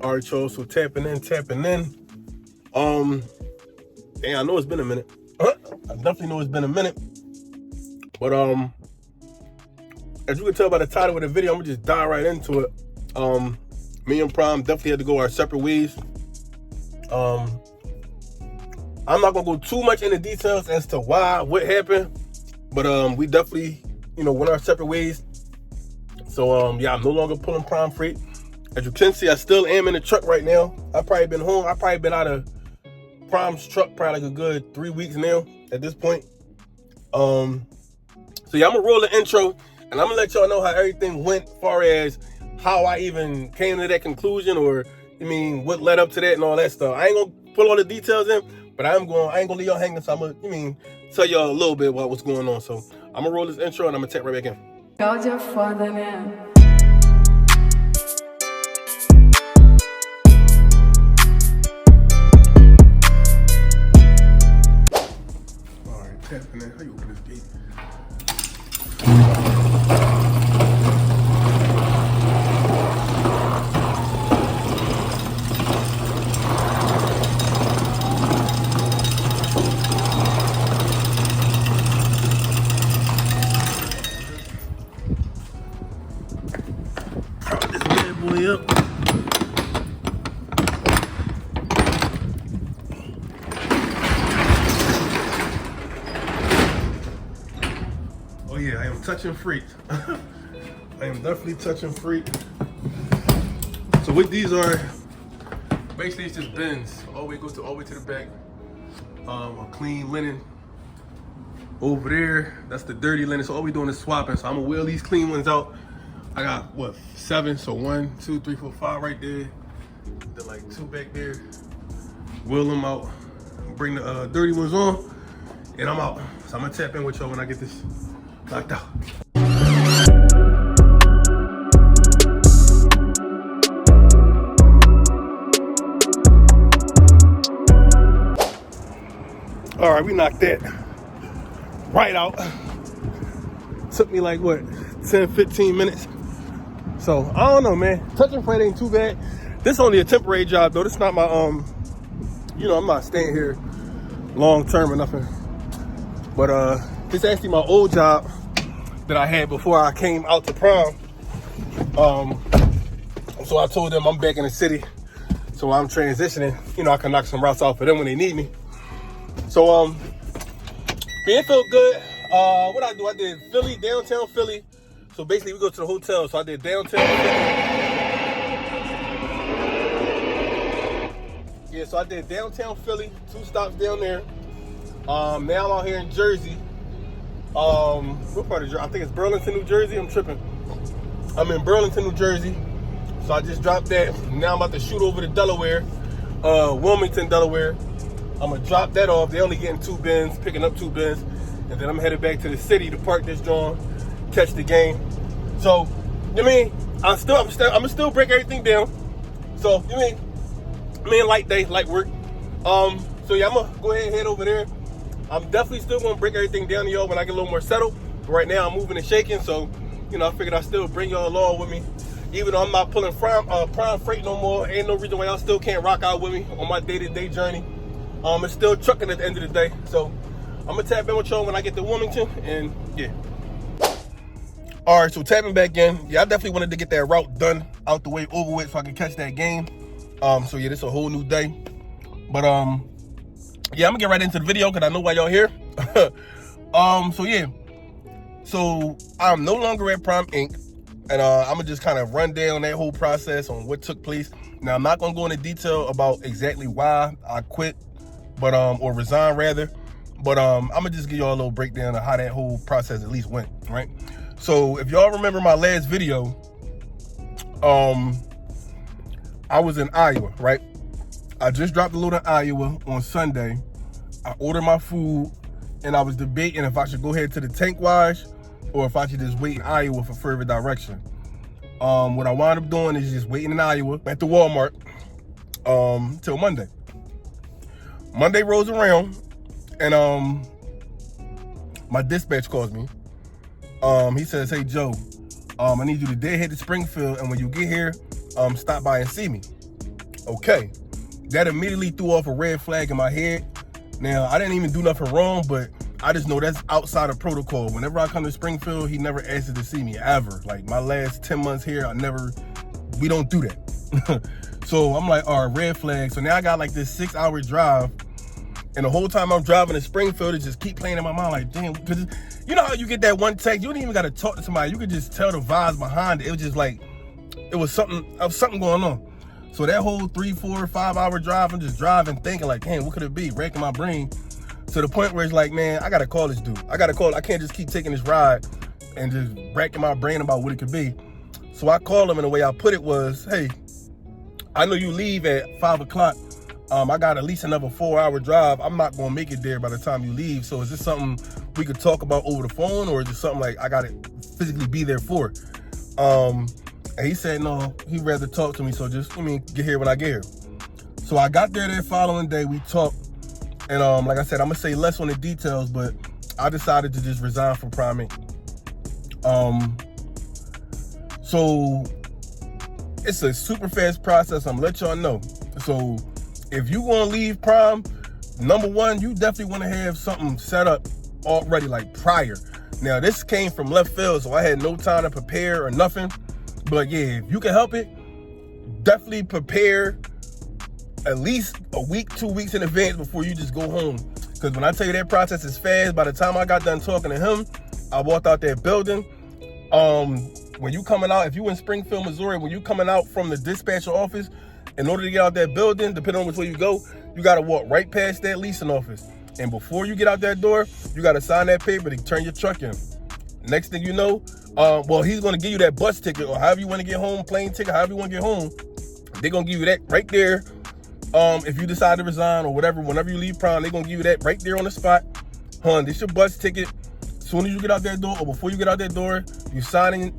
All right, y'all, so tapping in. Dang, I know it's been a minute. I definitely know it's been a minute. But as you can tell by the title of the video, I'm gonna just dive right into it. Me and Prime definitely had to go our separate ways. I'm not gonna go too much into details as to what happened, but we definitely, went our separate ways. So yeah, I'm no longer pulling Prime freight. As you can see, I still am in the truck right now. I've probably been home. I've probably been out of Prime's truck probably like a good 3 weeks now at this point. So yeah, I'm gonna roll the intro and I'm gonna let y'all know how everything went, as far as how I even came to that conclusion, or what led up to that and all that stuff. I ain't gonna put all the details in, but I ain't gonna leave y'all hanging. So I'm gonna tell y'all a little bit about what's going on. So I'm gonna roll this intro and I'm gonna tap right back in. Called your father now. Alright, tapping in. How you open this gate? This bad boy up. Oh yeah, I am touching freight. I am definitely touching freight. So what these are, basically it's just bins. All the way goes all the way to the back. A clean linen. Over there, that's the dirty linen. So all we doing is swapping. So I'm gonna wheel these clean ones out. I got 7, so 1, 2, 3, 4, 5 right there. Then like 2 back there. Wheel them out. Bring the dirty ones on, and I'm out. So I'm gonna tap in with y'all when I get this knocked out. All right, we knocked that right out. Took me like 10, 15 minutes. So I don't know, man. Touching freight ain't too bad. This is only a temporary job though. This is not my I'm not staying here long term or nothing. But this is actually my old job that I had before I came out to Prime. So I told them I'm back in the city. So while I'm transitioning, I can knock some routes off for them when they need me. So it felt good. What I do, I did Philly, downtown Philly. So basically we go to the hotel. So I did downtown Philly. Yeah, so I did downtown Philly, 2 stops down there. Now I'm out here in Jersey. What part of Jersey? I think it's Burlington, New Jersey. I'm tripping. I'm in Burlington, New Jersey. So I just dropped that. Now I'm about to shoot over to Delaware, Wilmington, Delaware. I'm gonna drop that off. They only getting 2 bins, picking up 2 bins, and then I'm headed back to the city to park this joint, catch the game. So, I'm gonna still break everything down. So, light day, light work. So yeah, I'm gonna go ahead and head over there. I'm definitely still gonna break everything down to y'all when I get a little more settled. But right now I'm moving and shaking, so I figured I'd still bring y'all along with me. Even though I'm not pulling Prime freight no more, ain't no reason why y'all still can't rock out with me on my day-to-day journey. It's still trucking at the end of the day. So I'm gonna tap in with y'all when I get to Wilmington, and yeah. All right, so tapping back in. Yeah, I definitely wanted to get that route done, out the way, over with, so I can catch that game. So yeah, this is a whole new day. But yeah, I'm gonna get right into the video because I know why y'all here. So yeah, so I'm no longer at Prime Inc. And I'm gonna just kind of run down that whole process on what took place. Now I'm not gonna go into detail about exactly why I quit, but or resigned rather. But I'm gonna just give y'all a little breakdown of how that whole process at least went, right? So if y'all remember my last video, I was in Iowa, right? I just dropped a load in Iowa on Sunday. I ordered my food, and I was debating if I should go ahead to the tank wash or if I should just wait in Iowa for further direction. What I wound up doing is just waiting in Iowa at the Walmart till Monday. Monday rolls around, and my dispatch calls me. He says, "Hey Joe, I need you to dead head to Springfield, and when you get here, stop by and see me." Okay, that immediately threw off a red flag in my head. Now, I didn't even do nothing wrong, but I just know that's outside of protocol. Whenever I come to Springfield, he never asked to see me, ever. Like, my last 10 months here, we don't do that. So I'm like, all right, red flag. So now I got like this 6-hour drive, and the whole time I'm driving to Springfield, it just keep playing in my mind like, damn, because you know how you get that one text, you don't even got to talk to somebody, you could just tell the vibes behind it. It was just like, it was something going on. So that whole 3, 4, 5 hour drive, I'm just driving, thinking like, damn, what could it be? Racking my brain to the point where it's like, man, I gotta call this dude. I can't just keep taking this ride and just racking my brain about what it could be. So I called him, and the way I put it was, hey, I know you leave at 5 o'clock. I got at least another 4-hour drive. I'm not gonna make it there by the time you leave. So is this something we could talk about over the phone, or is it something like I gotta physically be there for? And he said, no, he'd rather talk to me. So just, get here when I get here. So I got there that following day, we talked. And like I said, I'm gonna say less on the details, but I decided to just resign from Prime Inc. So it's a super fast process. I'm gonna let y'all know. So if you gonna leave Prime, number one, you definitely wanna have something set up already, like prior. Now this came from left field, so I had no time to prepare or nothing. But yeah, if you can help it, definitely prepare at least a week, 2 weeks in advance before you just go home. Because when I tell you that process is fast, by the time I got done talking to him, I walked out that building. When you coming out, if you in Springfield, Missouri, when you coming out from the dispatcher office, in order to get out that building, depending on which way you go, you got to walk right past that leasing office. And before you get out that door, you got to sign that paper to turn your truck in. Next thing you know, he's going to give you that bus ticket, or however you want to get home, plane ticket, however you want to get home. They're going to give you that right there. If you decide to resign or whatever, whenever you leave Prime, they're going to give you that right there on the spot. This your bus ticket. As soon as you get out that door, or before you get out that door, you sign,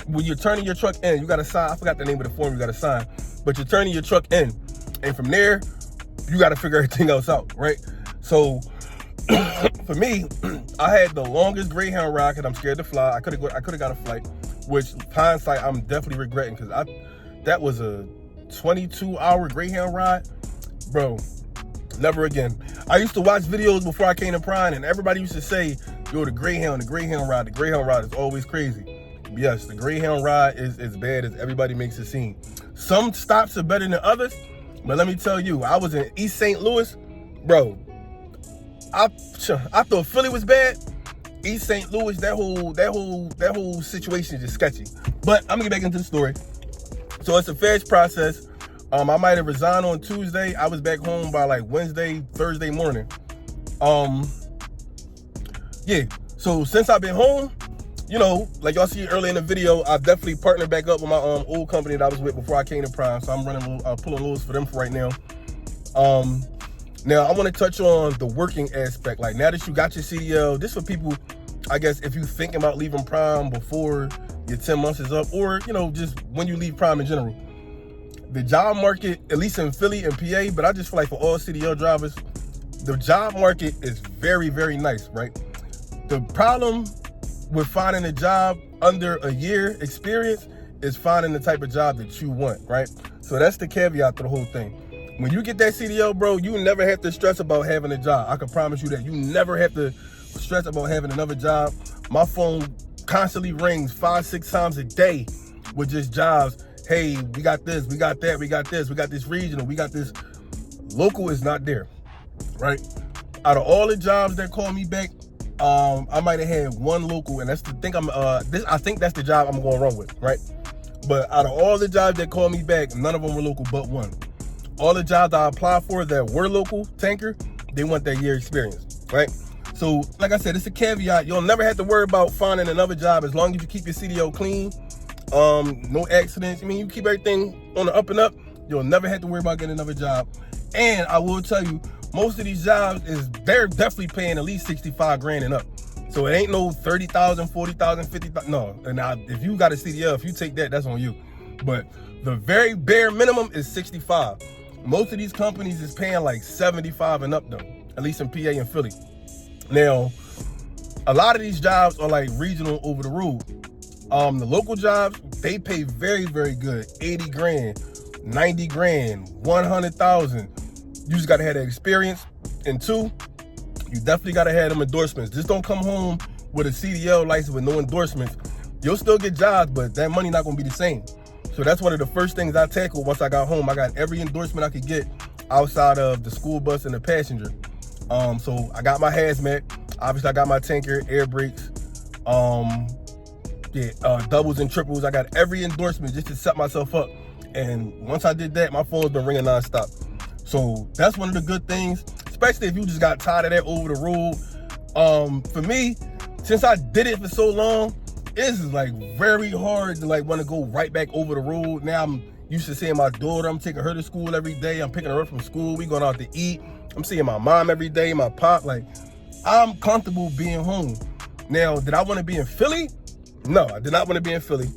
when you're turning your truck in, you got to sign. I forgot the name of the form you got to sign, but you're turning your truck in. And from there, you got to figure everything else out, right? So for me, I had the longest Greyhound ride because I'm scared to fly. I could have got a flight, which hindsight, I'm definitely regretting, because that was a 22-hour Greyhound ride. Bro, never again. I used to watch videos before I came to Prime, and everybody used to say, yo, the Greyhound ride is always crazy. Yes, the Greyhound ride is as bad as everybody makes it seem. Some stops are better than others, but let me tell you, I was in East St. Louis, bro. I thought Philly was bad. East St. Louis, that whole situation is just sketchy. But I'm gonna get back into the story. So it's a fast process. I might have resigned on Tuesday. I was back home by like Wednesday, Thursday morning. Yeah. So since I've been home, like y'all see earlier in the video, I've definitely partnered back up with my old company that I was with before I came to Prime. So I'm pulling loads for them for right now. Now I want to touch on the working aspect. Like, now that you got your CDL, this for people, I guess, if you thinking about leaving Prime before your 10 months is up, or just when you leave Prime in general. The job market, at least in Philly and PA, but I just feel like for all CDL drivers, the job market is very, very nice, right? The problem with finding a job under a year experience is finding the type of job that you want, right? So that's the caveat to the whole thing. When you get that CDL, bro, you never have to stress about having a job. I can promise you that. You never have to stress about having another job. My phone constantly rings 5-6 times a day with just jobs. Hey, we got this, we got that, we got this, we got this regional, we got this. Local is not there, right? Out of all the jobs that call me back, I might have had one local, and that's the thing. I think that's the job I'm going to run with, right? But out of all the jobs that called me back, none of them were local but one. All the jobs I applied for that were local, tanker, they want that year experience, right? So, like I said, it's a caveat. You'll never have to worry about finding another job as long as you keep your CDL clean. No accidents. You keep everything on the up and up, you'll never have to worry about getting another job. And I will tell you, most of these jobs they're definitely paying at least 65 grand and up. So it ain't no 30,000, 40,000, 50,000. No. And now, if you got a CDL, if you take that, that's on you. But the very bare minimum is 65. Most of these companies is paying like 75 and up though, at least in PA and Philly. Now, a lot of these jobs are like regional over the road. The local jobs, they pay very, very good, 80 grand. 90 grand, 100,000. You just gotta have that experience. And two, you definitely gotta have them endorsements. Just don't come home with a CDL license with no endorsements. You'll still get jobs, but that money not gonna be the same. So that's one of the first things I tackled once I got home. I got every endorsement I could get outside of the school bus and the passenger. So I got my hazmat. Obviously, I got my tanker, air brakes, doubles and triples. I got every endorsement just to set myself up. And once I did that, my phone's been ringing nonstop. So that's one of the good things, especially if you just got tired of that over the road. For me, since I did it for so long, it's like very hard to like want to go right back over the road. Now I'm used to seeing my daughter. I'm taking her to school every day. I'm picking her up from school. We going out to eat. I'm seeing my mom every day, my pop. Like, I'm comfortable being home. Now, did I want to be in Philly? No, I did not want to be in Philly.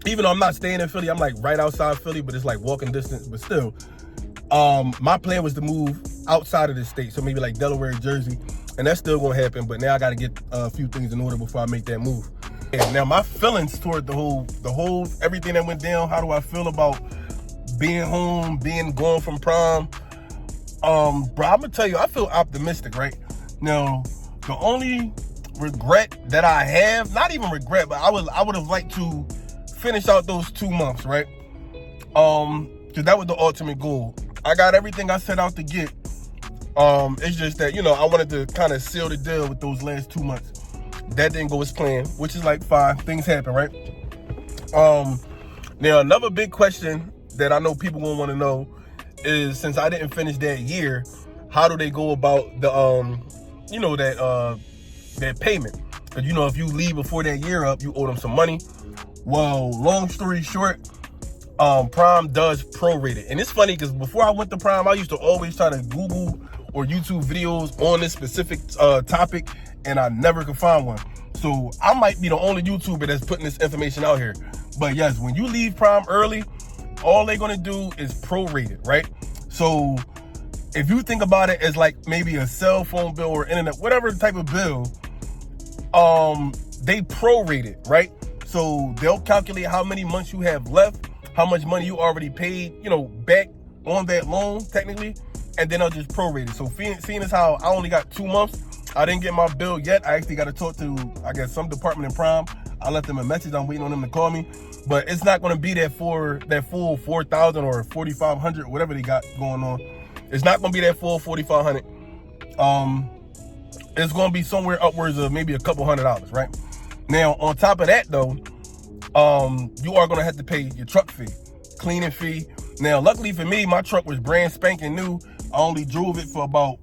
Even though I'm not staying in Philly, I'm like right outside Philly, but it's like walking distance. But still, my plan was to move outside of the state. So maybe like Delaware, Jersey. And that's still going to happen. But now I got to get a few things in order before I make that move. And now my feelings toward the whole everything that went down. How do I feel about being home, gone from prom? Bro, I'm gonna tell you, I feel optimistic, right? Now, the only regret that I have, not even regret, but I would have liked to finish out those 2 months, right? Because that was the ultimate goal. I got everything I set out to get. It's just that, I wanted to kind of seal the deal with those last 2 months. That didn't go as planned, which is like fine. Things happen, right? Now, another big question that I know people gonna want to know is, since I didn't finish that year, how do they go about the that payment? Because if you leave before that year up, you owe them some money. Well, long story short, prom does prorate it. And it's funny because before I went to prom, I used to always try to Google or YouTube videos on this specific topic, and I never could find one. So I might be the only YouTuber that's putting this information out here. But yes, when you leave prom early, all they're gonna do is prorate it, right? So if you think about it as like maybe a cell phone bill or internet, whatever type of bill, they prorate it, right? So they'll calculate how many months you have left, how much money you already paid, back on that loan technically, and then they'll just prorate it. So seeing as how I only got 2 months, I didn't get my bill yet. I actually got to talk to, I guess, some department in prom. I left them a message. I'm waiting on them to call me. But it's not going to be that full 4,000 or 4,500, whatever they got going on. It's not going to be that full 4,500. It's going to be somewhere upwards of maybe a couple $100, right? Now, on top of that, though, you are going to have to pay your truck fee, cleaning fee. Now, luckily for me, my truck was brand spanking new. I only drove it for about,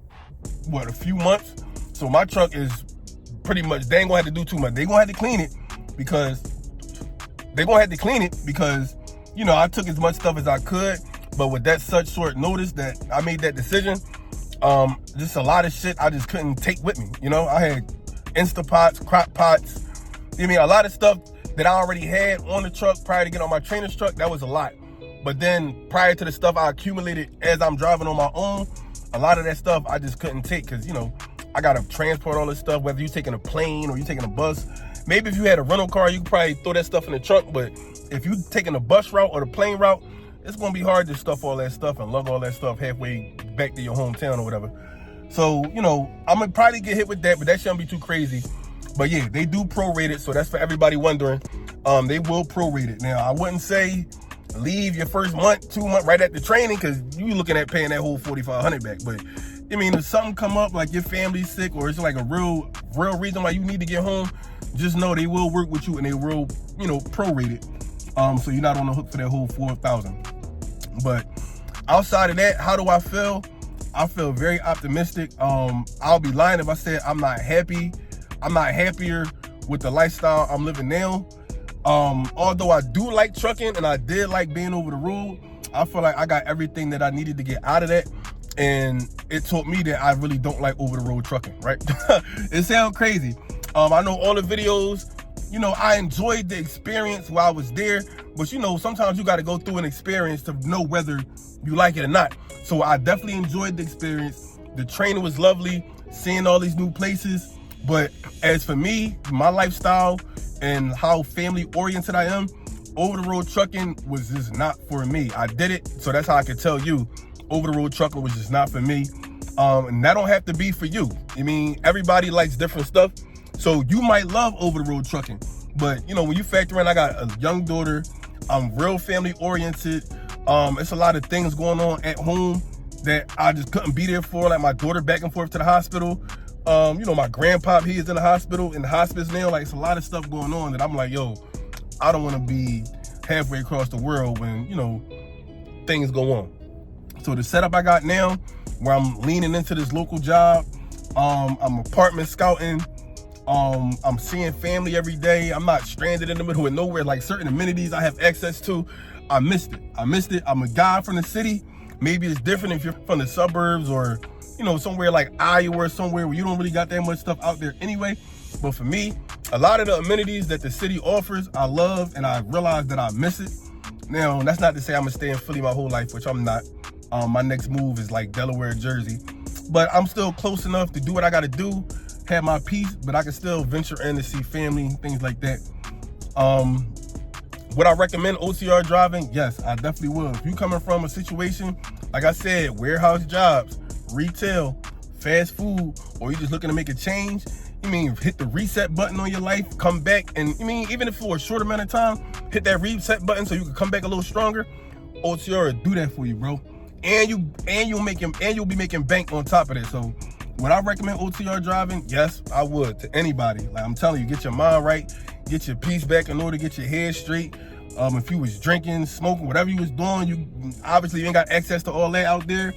a few months. So my truck is pretty much, they ain't going to have to do too much. They going to have to clean it because I took as much stuff as I could. But with that such short notice that I made that decision, just a lot of shit I just couldn't take with me. I had Instapots, crock pots. A lot of stuff that I already had on the truck prior to getting on my trainer's truck. That was a lot. But then prior to the stuff I accumulated as I'm driving on my own, a lot of that stuff I just couldn't take because, I got to transport all this stuff, whether you're taking a plane or you're taking a bus. Maybe if you had a rental car, you could probably throw that stuff in the trunk. But if you're taking the bus route or the plane route, it's going to be hard to stuff all that stuff and lug all that stuff halfway back to your hometown or whatever. So, I'm going to probably get hit with that, but that shouldn't be too crazy. But yeah, they do prorate it. So that's for everybody wondering. They will prorate it. Now, I wouldn't say leave your first month, 2 months right at the training because you looking at paying that whole $4,500 back. But if something come up, like your family's sick or it's like a real reason why you need to get home, just know they will work with you and they will, prorate it. So you're not on the hook for that whole $4,000. But outside of that, how do I feel? I feel very optimistic. I'll be lying if I said I'm not happy. I'm not happier with the lifestyle I'm living now. Although I do like trucking and I did like being over the road, I feel like I got everything that I needed to get out of that. And it taught me that I really don't like over the road trucking, right? It sounds crazy. I know all the videos, I enjoyed the experience while I was there, but sometimes you got to go through an experience to know whether you like it or not. So I definitely enjoyed the experience. The training was lovely, seeing all these new places. But as for me, my lifestyle and how family oriented I am, over-the-road trucking was just not for me. I did it, so that's how I could tell you over-the-road trucking was just not for me. And that don't have to be for you. I mean, everybody likes different stuff. So you might love over-the-road trucking, but you know, when you factor in, I got a young daughter, I'm real family oriented. It's a lot of things going on at home that I just couldn't be there for, like my daughter back and forth to the hospital. You know, my grandpa, he is in the hospital, in the hospice now. Like, it's a lot of stuff going on that I'm like, yo, I don't want to be halfway across the world when, you know, things go on. So the setup I got now, where I'm leaning into this local job, I'm apartment scouting, I'm seeing family every day. I'm not stranded in the middle of nowhere. Like, certain amenities I have access to, I missed it. I'm a guy from the city. Maybe it's different if you're from the suburbs or, you know, somewhere like Iowa or somewhere where you don't really got that much stuff out there anyway. But for me, a lot of the amenities that the city offers, I love, and I realize that I miss it. Now, that's not to say I'm gonna stay in Philly my whole life, which I'm not. My next move is like Delaware, Jersey. But I'm still close enough to do what I gotta do, have my peace, but I can still venture in to see family, things like that. Would I recommend OTR driving? Yes, I definitely will. If you coming from a situation, like I said, warehouse jobs, retail, fast food, or you just looking to make a change, you mean hit the reset button on your life, come back, and you mean even if for a short amount of time, hit that reset button so you can come back a little stronger. OTR will do that for you, bro. And you'll be making bank on top of that. So would I recommend OTR driving? Yes, I would, to anybody. Like, I'm telling you, get your mind right, get your peace back in order, get your head straight. If you was drinking, smoking, whatever you was doing, you obviously ain't got access to all that out there,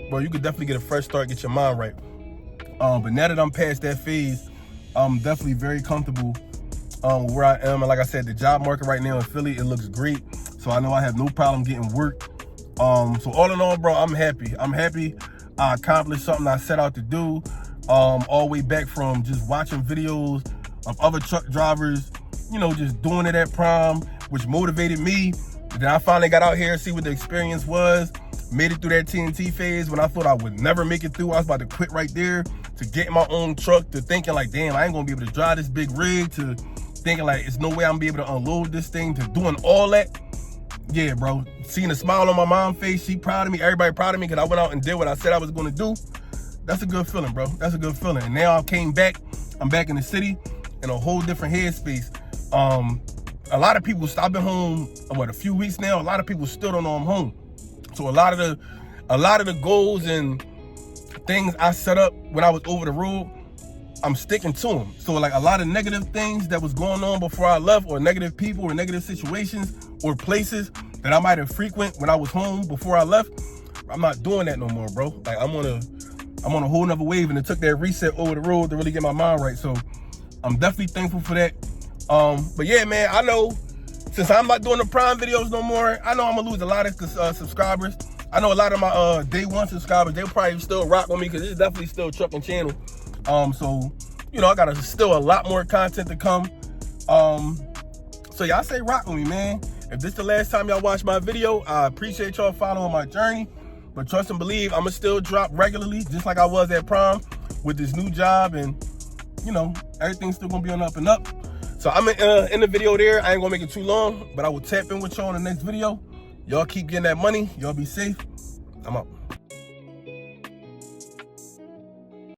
bro. You could definitely get a fresh start, get your mind right. But now that I'm past that phase, I'm definitely very comfortable where I am. And like I said, the job market right now in Philly, it looks great. So I know I have no problem getting work. So all in all, bro, I'm happy. I accomplished something I set out to do, all the way back from just watching videos of other truck drivers, you know, just doing it at Prime, which motivated me. Then I finally got out here, see what the experience was, made it through that TNT phase when I thought I would never make it through. I was about to quit right there, to getting my own truck, to thinking like, damn, I ain't gonna be able to drive this big rig, to thinking like, it's no way I'm gonna be able to unload this thing, to doing all that. Yeah, bro, seeing a smile on my mom's face, she proud of me, everybody proud of me, because I went out and did what I said I was gonna do. That's a good feeling, bro. That's a good feeling. And now I came back, I'm back in the city, in a whole different headspace. A lot of people, I've been home, a few weeks now, a lot of people still don't know I'm home. So a lot of the goals and things I set up when I was over the road, I'm sticking to them. So like a lot of negative things that was going on before I left, or negative people or negative situations or places that I might have frequent when I was home before I left, I'm not doing that no more, bro. Like, I'm on a whole nother wave, and it took that reset over the road to really get my mind right. So I'm definitely thankful for that. But yeah, man, I know since I'm not doing the Prime videos no more, I know I'm gonna lose a lot of subscribers. I know a lot of my day one subscribers, they'll probably still rock with me, because it's definitely still a trucking channel. So, you know, I got still a lot more content to come. So yeah, I say rock with me, man. If this the last time y'all watch my video, I appreciate y'all following my journey. But trust and believe, I'ma still drop regularly, just like I was at Prime with this new job, and you know, everything's still gonna be on up and up. So I'm in the video there. I ain't gonna make it too long, but I will tap in with y'all in the next video. Y'all keep getting that money. Y'all be safe. I'm out.